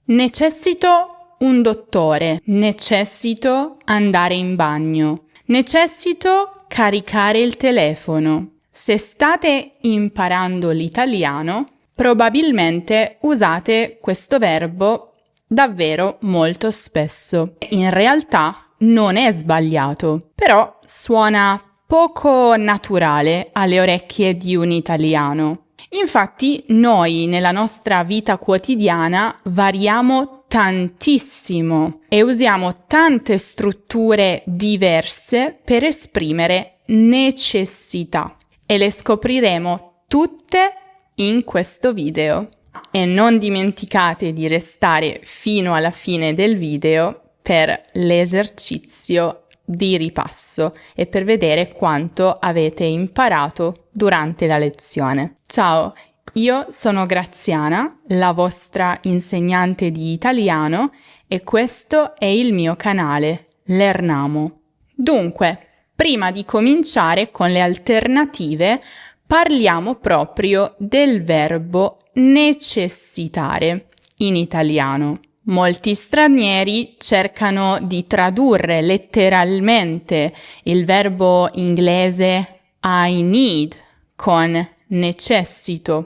Necessito un dottore. Necessito andare in bagno. Necessito caricare il telefono. Se state imparando l'italiano, probabilmente usate questo verbo davvero molto spesso. In realtà non è sbagliato, però suona poco naturale alle orecchie di un italiano. Infatti, noi nella nostra vita quotidiana variamo tantissimo e usiamo tante strutture diverse per esprimere necessità e le scopriremo tutte in questo video. E non dimenticate di restare fino alla fine del video per l'esercizio di ripasso e per vedere quanto avete imparato durante la lezione. Ciao, io sono Graziana, la vostra insegnante di italiano, e questo è il mio canale, Lernamo. Dunque, prima di cominciare con le alternative, parliamo proprio del verbo necessitare in italiano. Molti stranieri cercano di tradurre letteralmente il verbo inglese I need con necessito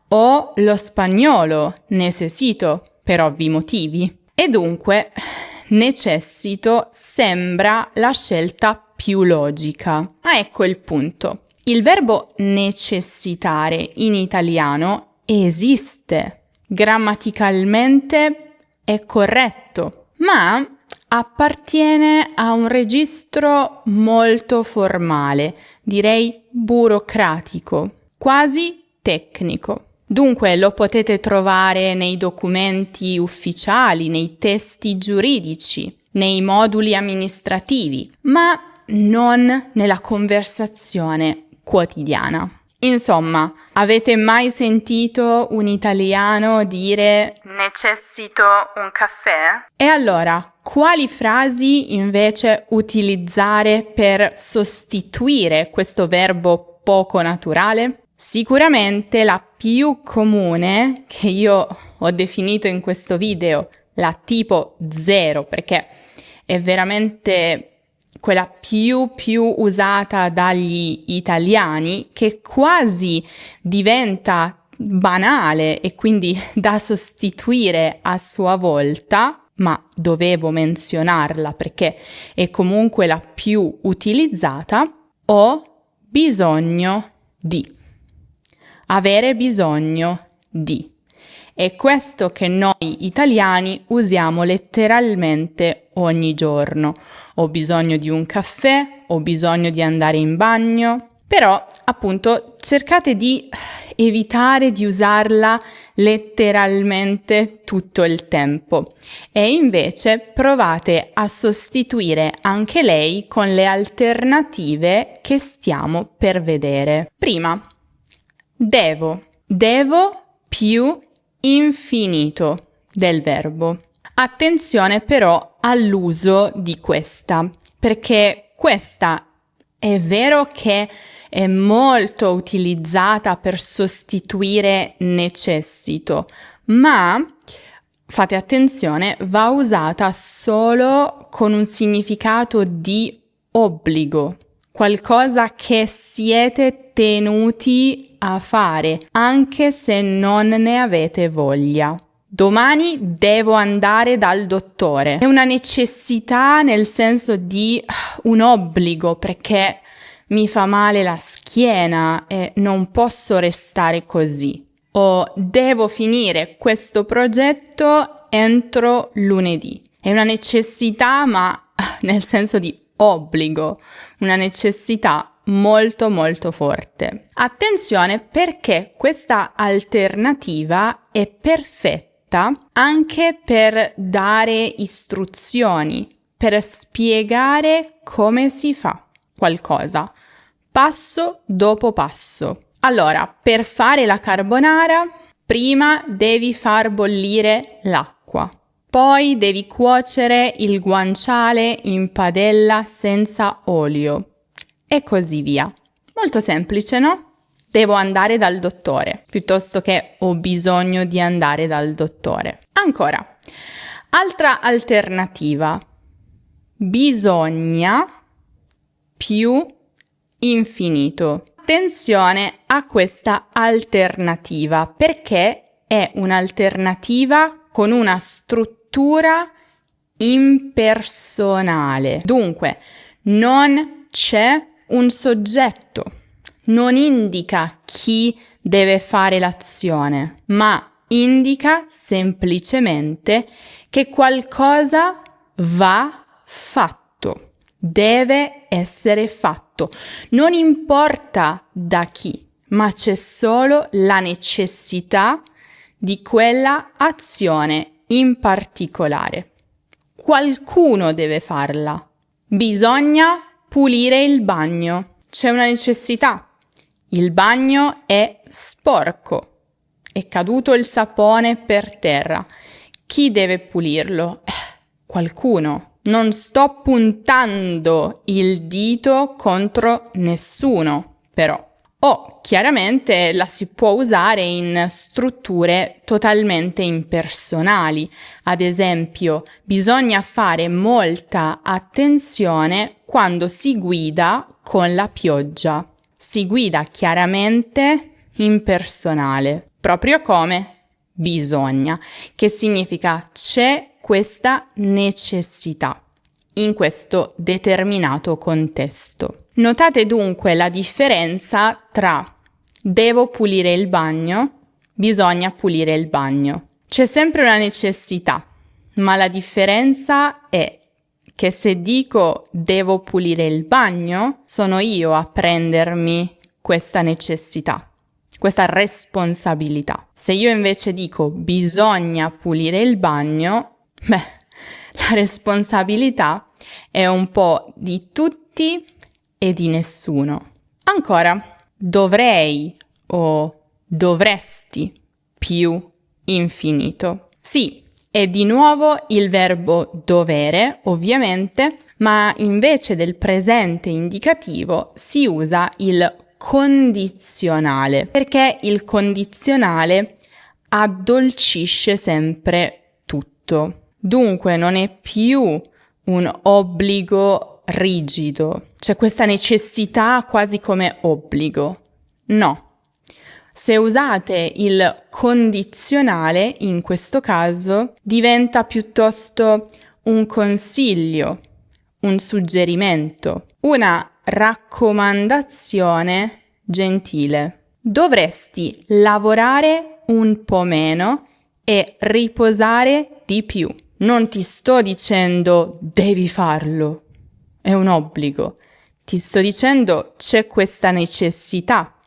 o lo spagnolo necesito per ovvi motivi. E dunque necessito sembra la scelta più logica. Ma ecco il punto. Il verbo necessitare in italiano esiste. Grammaticalmente è corretto, ma appartiene a un registro molto formale, direi burocratico, quasi tecnico. Dunque lo potete trovare nei documenti ufficiali, nei testi giuridici, nei moduli amministrativi, ma non nella conversazione quotidiana. Insomma, avete mai sentito un italiano dire necessito un caffè? E allora, quali frasi invece utilizzare per sostituire questo verbo poco naturale? Sicuramente la più comune, che io ho definito in questo video, la tipo 0, perché è veramente quella più usata dagli italiani, che quasi diventa banale e quindi da sostituire a sua volta, ma dovevo menzionarla perché è comunque la più utilizzata: ho bisogno di. Avere bisogno di. È questo che noi italiani usiamo letteralmente ogni giorno. Ho bisogno di un caffè, ho bisogno di andare in bagno. Però, appunto, cercate di evitare di usarla letteralmente tutto il tempo e invece provate a sostituire anche lei con le alternative che stiamo per vedere. Prima, devo. Devo più infinito del verbo. Attenzione però all'uso di questa, perché questa è vero che è molto utilizzata per sostituire necessito, ma fate attenzione, va usata solo con un significato di obbligo, qualcosa che siete tenuti a fare, anche se non ne avete voglia. Domani devo andare dal dottore. È una necessità nel senso di un obbligo, perché mi fa male la schiena e non posso restare così. O devo finire questo progetto entro lunedì. È una necessità, ma nel senso di obbligo, una necessità molto forte. Attenzione, perché questa alternativa è perfetta anche per dare istruzioni, per spiegare come si fa qualcosa, passo dopo passo. Allora, per fare la carbonara, prima devi far bollire l'acqua. Poi devi cuocere il guanciale in padella senza olio. E così via. Molto semplice, no? Devo andare dal dottore, piuttosto che ho bisogno di andare dal dottore. Ancora, altra alternativa, bisogna più infinito. Attenzione a questa alternativa perché è un'alternativa con una struttura impersonale. Dunque, non c'è un soggetto, non indica chi deve fare l'azione, ma indica semplicemente che qualcosa va fatto, deve essere fatto. Non importa da chi, ma c'è solo la necessità di quella azione in particolare. Qualcuno deve farla. Bisogna pulire il bagno. C'è una necessità. Il bagno è sporco. È caduto il sapone per terra. Chi deve pulirlo? Qualcuno. Non sto puntando il dito contro nessuno, però. Chiaramente la si può usare in strutture totalmente impersonali. Ad esempio, bisogna fare molta attenzione quando si guida con la pioggia. Si guida chiaramente impersonale, proprio come bisogna, che significa c'è questa necessità in questo determinato contesto. Notate dunque la differenza tra devo pulire il bagno, bisogna pulire il bagno. C'è sempre una necessità, ma la differenza è che se dico devo pulire il bagno, sono io a prendermi questa necessità, questa responsabilità. Se io invece dico bisogna pulire il bagno, la responsabilità è un po' di tutti e di nessuno. Ancora, dovrei o dovresti più infinito. Sì, è di nuovo il verbo dovere, ovviamente, ma invece del presente indicativo si usa il condizionale, perché il condizionale addolcisce sempre tutto. Dunque non è più un obbligo rigido, c'è questa necessità quasi come obbligo. No. Se usate il condizionale, in questo caso, diventa piuttosto un consiglio, un suggerimento, una raccomandazione gentile. Dovresti lavorare un po' meno e riposare di più. Non ti sto dicendo devi farlo, è un obbligo. Ti sto dicendo c'è questa necessità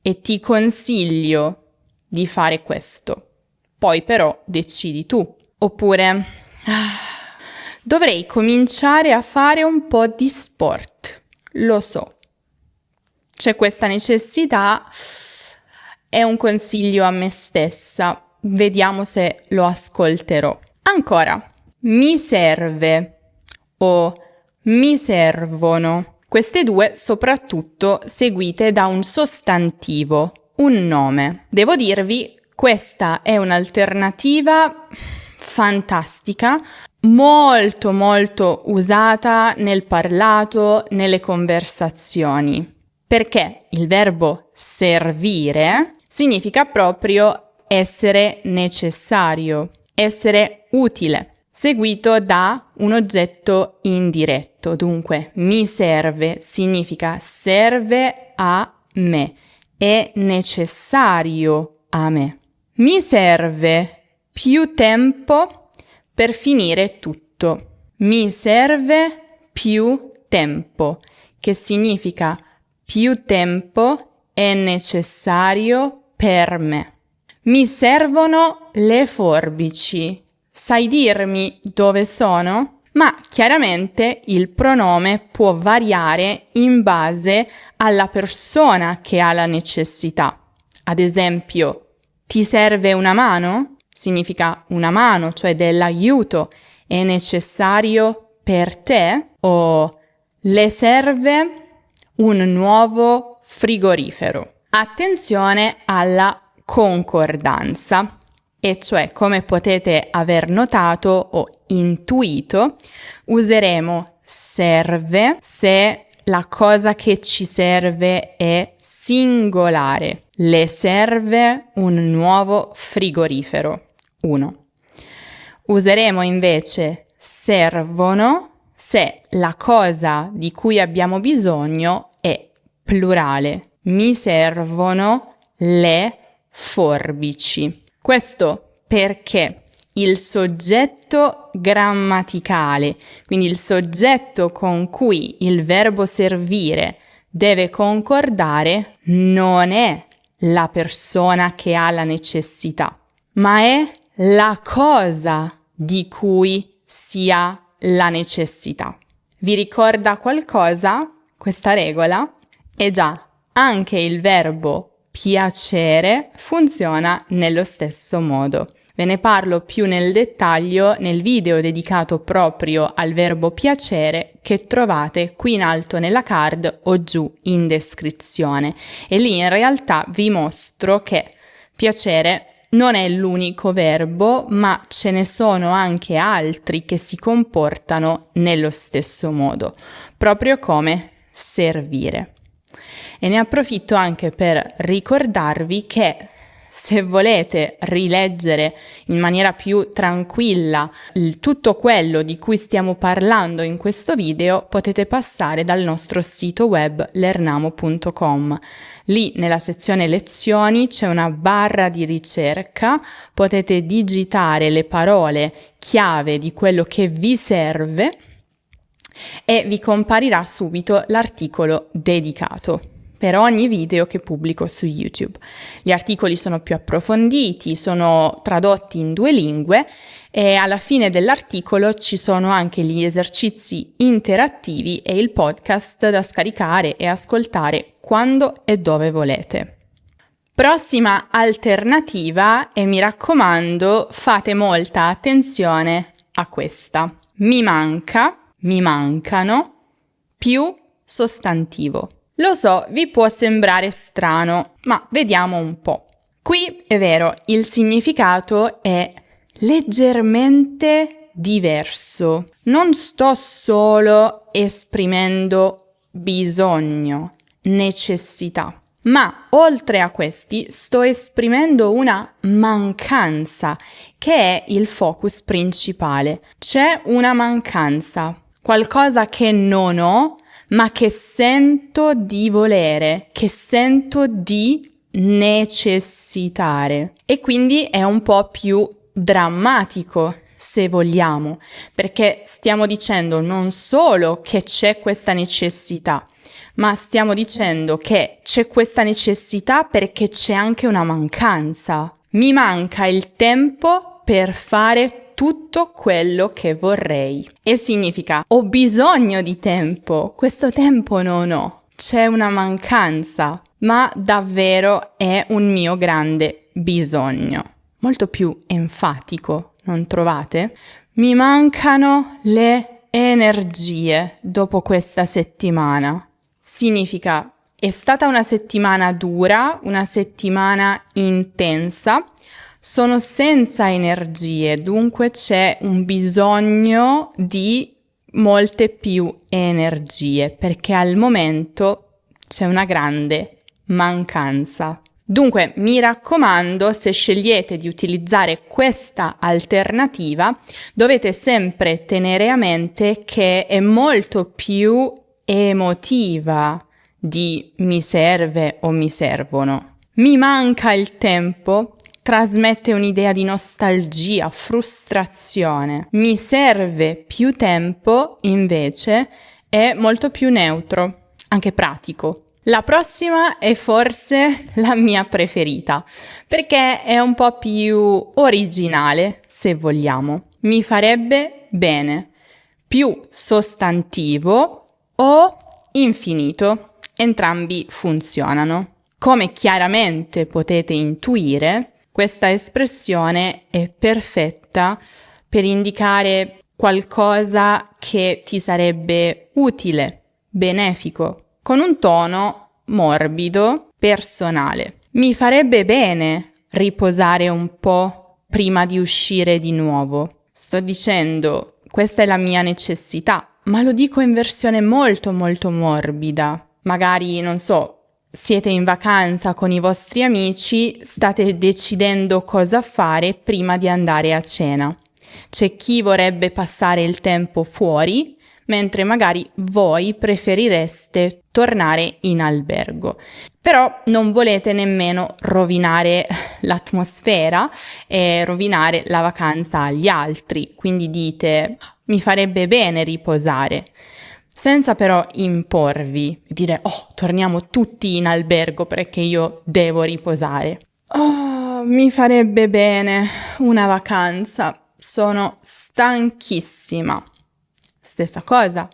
e ti consiglio di fare questo. Poi però decidi tu. Oppure dovrei cominciare a fare un po' di sport. Lo so. C'è questa necessità, è un consiglio a me stessa. Vediamo se lo ascolterò. Ancora, mi serve o mi servono. Queste due soprattutto seguite da un sostantivo, un nome. Devo dirvi, questa è un'alternativa fantastica, molto molto usata nel parlato, nelle conversazioni, perché il verbo servire significa proprio essere necessario, essere utile, seguito da un oggetto indiretto. Dunque, mi serve significa serve a me, è necessario a me. Mi serve più tempo per finire tutto. Mi serve più tempo, che significa più tempo è necessario per me. Mi servono le forbici. Sai dirmi dove sono? Ma chiaramente il pronome può variare in base alla persona che ha la necessità. Ad esempio, ti serve una mano? Significa una mano, cioè dell'aiuto. È necessario per te? O le serve un nuovo frigorifero? Attenzione alla concordanza. e cioè, come potete aver notato o intuito, useremo serve se la cosa che ci serve è singolare. Le serve un nuovo frigorifero. 1. Useremo invece servono se la cosa di cui abbiamo bisogno è plurale. Mi servono le forbici. Questo perché il soggetto grammaticale, quindi il soggetto con cui il verbo servire deve concordare, non è la persona che ha la necessità, ma è la cosa di cui si ha la necessità. Vi ricorda qualcosa questa regola? E già, anche il verbo piacere funziona nello stesso modo. Ve ne parlo più nel dettaglio nel video dedicato proprio al verbo piacere che trovate qui in alto nella card o giù in descrizione. E lì in realtà vi mostro che piacere non è l'unico verbo, ma ce ne sono anche altri che si comportano nello stesso modo, proprio come servire. E ne approfitto anche per ricordarvi che se volete rileggere in maniera più tranquilla tutto quello di cui stiamo parlando in questo video, potete passare dal nostro sito web learnamo.com. Lì nella sezione lezioni c'è una barra di ricerca, potete digitare le parole chiave di quello che vi serve e vi comparirà subito l'articolo dedicato per ogni video che pubblico su YouTube. Gli articoli sono più approfonditi, sono tradotti in 2 lingue e alla fine dell'articolo ci sono anche gli esercizi interattivi e il podcast da scaricare e ascoltare quando e dove volete. Prossima alternativa, e mi raccomando, fate molta attenzione a questa. Mi manca, mi mancano, più sostantivo. Lo so, vi può sembrare strano, ma vediamo un po'. Qui è vero, il significato è leggermente diverso. Non sto solo esprimendo bisogno, necessità, ma oltre a questi sto esprimendo una mancanza, che è il focus principale. C'è una mancanza, qualcosa che non ho, ma che sento di volere, che sento di necessitare. E quindi è un po' più drammatico, se vogliamo, perché stiamo dicendo non solo che c'è questa necessità, ma stiamo dicendo che c'è questa necessità perché c'è anche una mancanza. Mi manca il tempo per fare tutto quello che vorrei. E significa ho bisogno di tempo, questo tempo non ho, c'è una mancanza, ma davvero è un mio grande bisogno. Molto più enfatico, non trovate? Mi mancano le energie dopo questa settimana. Significa è stata una settimana dura, una settimana intensa, sono senza energie, dunque c'è un bisogno di molte più energie, perché al momento c'è una grande mancanza. Dunque, mi raccomando, se scegliete di utilizzare questa alternativa, dovete sempre tenere a mente che è molto più emotiva di mi serve o mi servono. Mi manca il tempo trasmette un'idea di nostalgia, frustrazione. Mi serve più tempo, invece, è molto più neutro, anche pratico. La prossima è forse la mia preferita, perché è un po' più originale, se vogliamo. Mi farebbe bene. Più sostantivo o infinito. Entrambi funzionano. Come chiaramente potete intuire, questa espressione è perfetta per indicare qualcosa che ti sarebbe utile, benefico, con un tono morbido, personale. Mi farebbe bene riposare un po' prima di uscire di nuovo. Sto dicendo, questa è la mia necessità, ma lo dico in versione molto molto morbida. Magari, non so, siete in vacanza con i vostri amici, state decidendo cosa fare prima di andare a cena. C'è chi vorrebbe passare il tempo fuori, mentre magari voi preferireste tornare in albergo. Però non volete nemmeno rovinare l'atmosfera e rovinare la vacanza agli altri, quindi dite mi farebbe bene riposare, senza però imporvi, dire oh, torniamo tutti in albergo perché io devo riposare. Oh, mi farebbe bene una vacanza, sono stanchissima. Stessa cosa,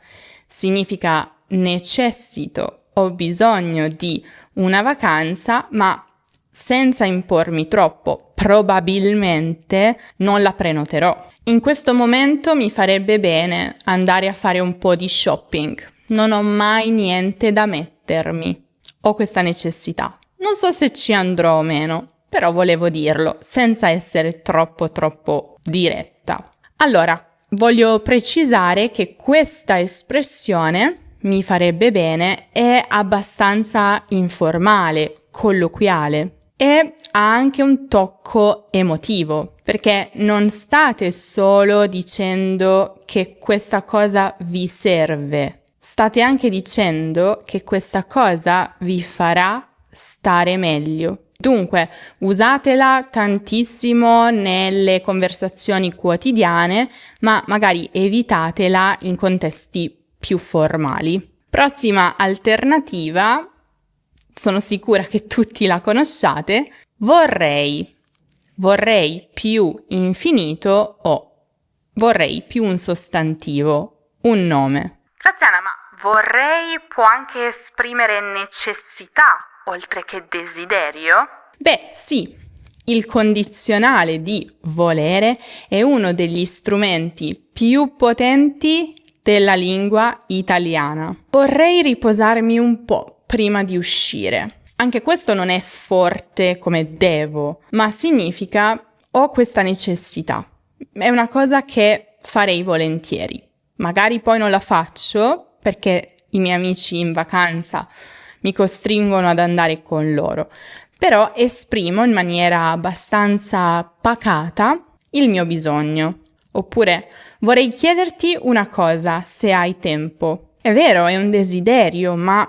significa necessito, ho bisogno di una vacanza, ma senza impormi troppo, probabilmente non la prenoterò. In questo momento mi farebbe bene andare a fare un po' di shopping. Non ho mai niente da mettermi. Ho questa necessità. Non so se ci andrò o meno, però volevo dirlo senza essere troppo diretta. Allora, voglio precisare che questa espressione mi farebbe bene è abbastanza informale, colloquiale e ha anche un tocco emotivo, perché non state solo dicendo che questa cosa vi serve, state anche dicendo che questa cosa vi farà stare meglio. Dunque, usatela tantissimo nelle conversazioni quotidiane, ma magari evitatela in contesti più formali. Prossima alternativa, sono sicura che tutti la conosciate, vorrei. Vorrei più infinito o vorrei più un sostantivo, un nome. Graziana, ma vorrei può anche esprimere necessità oltre che desiderio? Beh, sì, il condizionale di volere è uno degli strumenti più potenti della lingua italiana. Vorrei riposarmi un po' prima di uscire. Anche questo non è forte come devo, ma significa ho questa necessità. È una cosa che farei volentieri. Magari poi non la faccio perché i miei amici in vacanza mi costringono ad andare con loro, però esprimo in maniera abbastanza pacata il mio bisogno. Oppure vorrei chiederti una cosa se hai tempo. È vero, è un desiderio, ma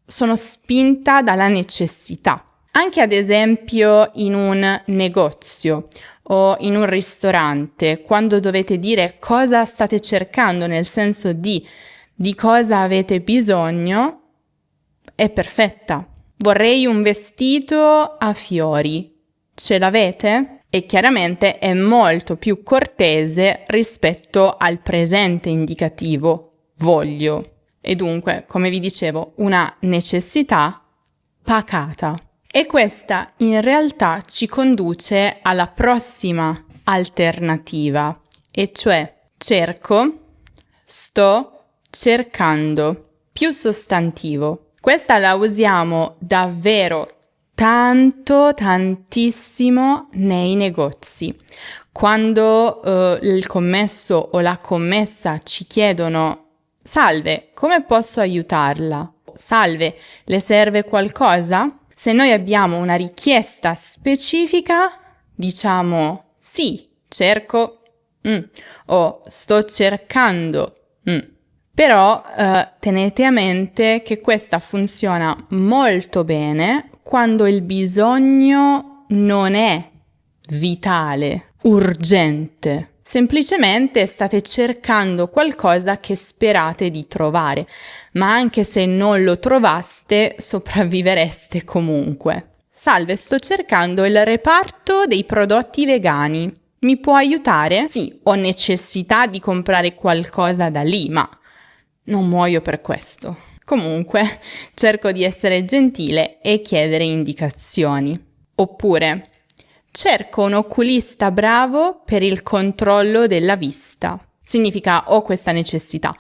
sono spinta dalla necessità. Anche ad esempio in un negozio o in un ristorante, quando dovete dire cosa state cercando, nel senso di cosa avete bisogno, è perfetta. Vorrei un vestito a fiori. Ce l'avete? E chiaramente è molto più cortese rispetto al presente indicativo voglio. E dunque, come vi dicevo, una necessità pacata. E questa in realtà ci conduce alla prossima alternativa, e cioè cerco, sto cercando, più sostantivo. Questa la usiamo davvero tantissimo nei negozi. Quando il commesso o la commessa ci chiedono salve, come posso aiutarla? Salve, le serve qualcosa? Se noi abbiamo una richiesta specifica, diciamo sì, cerco, o sto cercando. Però tenete a mente che questa funziona molto bene quando il bisogno non è vitale, urgente. Semplicemente state cercando qualcosa che sperate di trovare, ma anche se non lo trovaste, sopravvivereste comunque. Salve, sto cercando il reparto dei prodotti vegani. Mi può aiutare? Sì, ho necessità di comprare qualcosa da lì, ma non muoio per questo. Comunque, cerco di essere gentile e chiedere indicazioni. Oppure, cerco un oculista bravo per il controllo della vista. Significa ho questa necessità.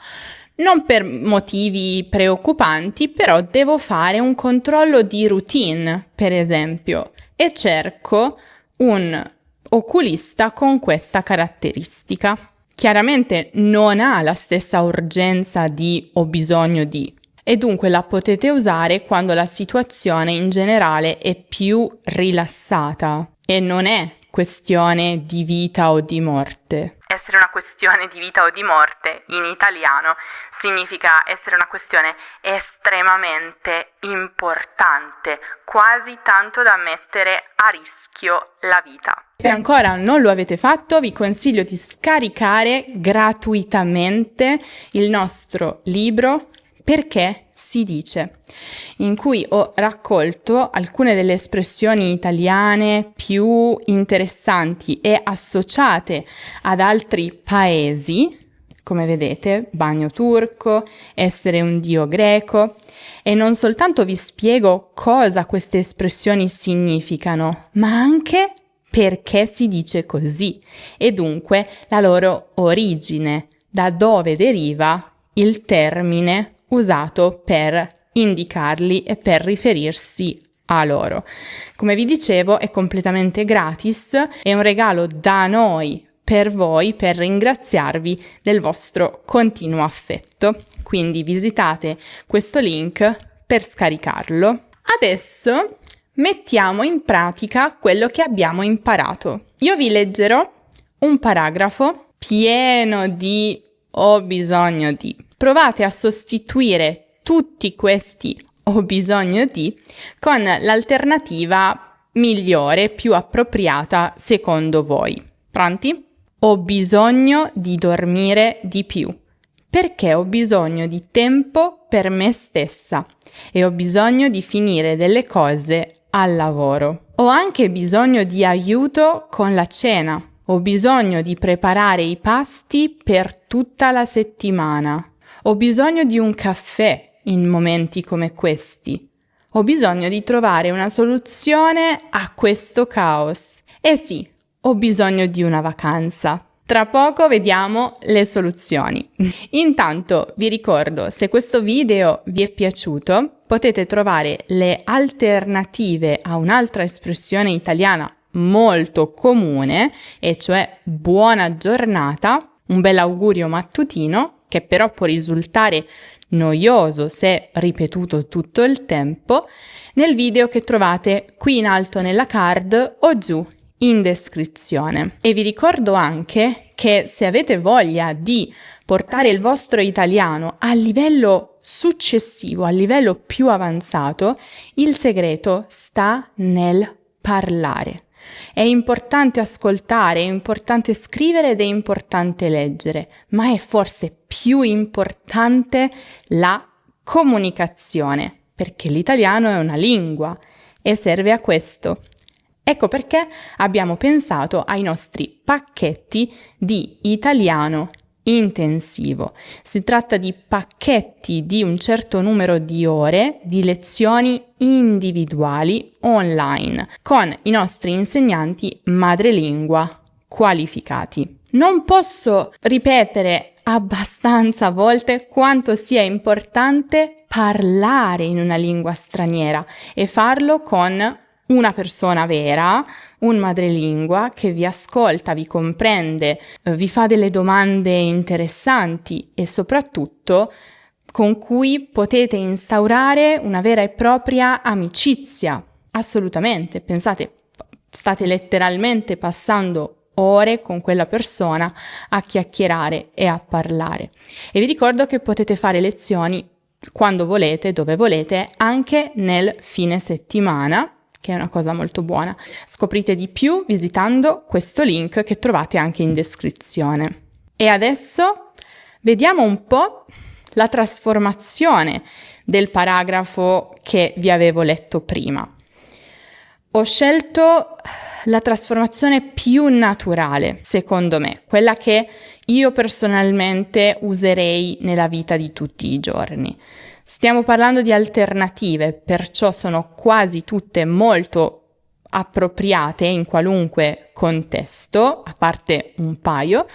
Non per motivi preoccupanti, però devo fare un controllo di routine, per esempio, e cerco un oculista con questa caratteristica. Chiaramente non ha la stessa urgenza di ho bisogno di, e dunque la potete usare quando la situazione in generale è più rilassata e non è questione di vita o di morte. Essere una questione di vita o di morte in italiano significa essere una questione estremamente importante, quasi tanto da mettere a rischio la vita. Se ancora non lo avete fatto, vi consiglio di scaricare gratuitamente il nostro libro Perché si dice, in cui ho raccolto alcune delle espressioni italiane più interessanti e associate ad altri paesi, come vedete, bagno turco, essere un dio greco, e non soltanto vi spiego cosa queste espressioni significano, ma anche perché si dice così, e dunque la loro origine, da dove deriva il termine usato per indicarli e per riferirsi a loro. Come vi dicevo, è completamente gratis, è un regalo da noi per voi, per ringraziarvi del vostro continuo affetto. Quindi visitate questo link per scaricarlo. Adesso mettiamo in pratica quello che abbiamo imparato. Io vi leggerò un paragrafo pieno di ho bisogno di. Provate a sostituire tutti questi ho bisogno di con l'alternativa migliore, più appropriata secondo voi. Pronti? Ho bisogno di dormire di più, perché ho bisogno di tempo per me stessa e ho bisogno di finire delle cose al lavoro. Ho anche bisogno di aiuto con la cena. Ho bisogno di preparare i pasti per tutta la settimana. Ho bisogno di un caffè in momenti come questi. Ho bisogno di trovare una soluzione a questo caos. E sì, ho bisogno di una vacanza. Tra poco vediamo le soluzioni. Intanto vi ricordo, se questo video vi è piaciuto, potete trovare le alternative a un'altra espressione italiana molto comune, e cioè buona giornata, un bel augurio mattutino, che però può risultare noioso se ripetuto tutto il tempo, nel video che trovate qui in alto nella card o giù in descrizione. E vi ricordo anche che se avete voglia di portare il vostro italiano a livello successivo, a livello più avanzato, il segreto sta nel parlare. È importante ascoltare, è importante scrivere ed è importante leggere, ma è forse più importante la comunicazione, perché l'italiano è una lingua e serve a questo. Ecco perché abbiamo pensato ai nostri pacchetti di italiano intensivo. Si tratta di pacchetti di un certo numero di ore di lezioni individuali online con i nostri insegnanti madrelingua qualificati. Non posso ripetere abbastanza volte quanto sia importante parlare in una lingua straniera e farlo con una persona vera, un madrelingua che vi ascolta, vi comprende, vi fa delle domande interessanti e soprattutto con cui potete instaurare una vera e propria amicizia. Assolutamente, pensate, state letteralmente passando ore con quella persona a chiacchierare e a parlare. E vi ricordo che potete fare lezioni quando volete, dove volete, anche nel fine settimana, che è una cosa molto buona. Scoprite di più visitando questo link che trovate anche in descrizione. E adesso vediamo un po' la trasformazione del paragrafo che vi avevo letto prima. Ho scelto la trasformazione più naturale, secondo me, quella che io personalmente userei nella vita di tutti i giorni. Stiamo parlando di alternative, perciò sono quasi tutte molto appropriate in qualunque contesto, a parte un paio,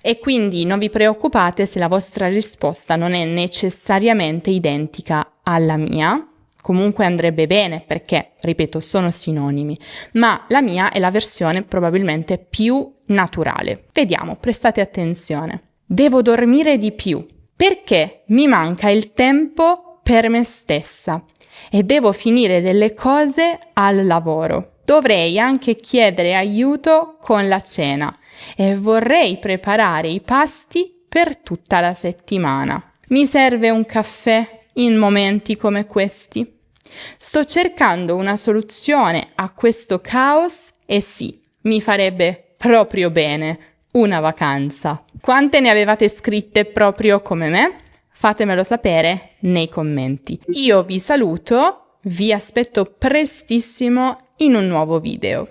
e quindi non vi preoccupate se la vostra risposta non è necessariamente identica alla mia, comunque andrebbe bene perché, ripeto, sono sinonimi, ma la mia è la versione probabilmente più naturale. Vediamo, prestate attenzione. Devo dormire di più perché mi manca il tempo per me stessa e devo finire delle cose al lavoro. Dovrei anche chiedere aiuto con la cena e vorrei preparare i pasti per tutta la settimana. Mi serve un caffè in momenti come questi. Sto cercando una soluzione a questo caos e sì, mi farebbe proprio bene una vacanza. Quante ne avevate scritte proprio come me? Fatemelo sapere nei commenti. Io vi saluto, vi aspetto prestissimo in un nuovo video.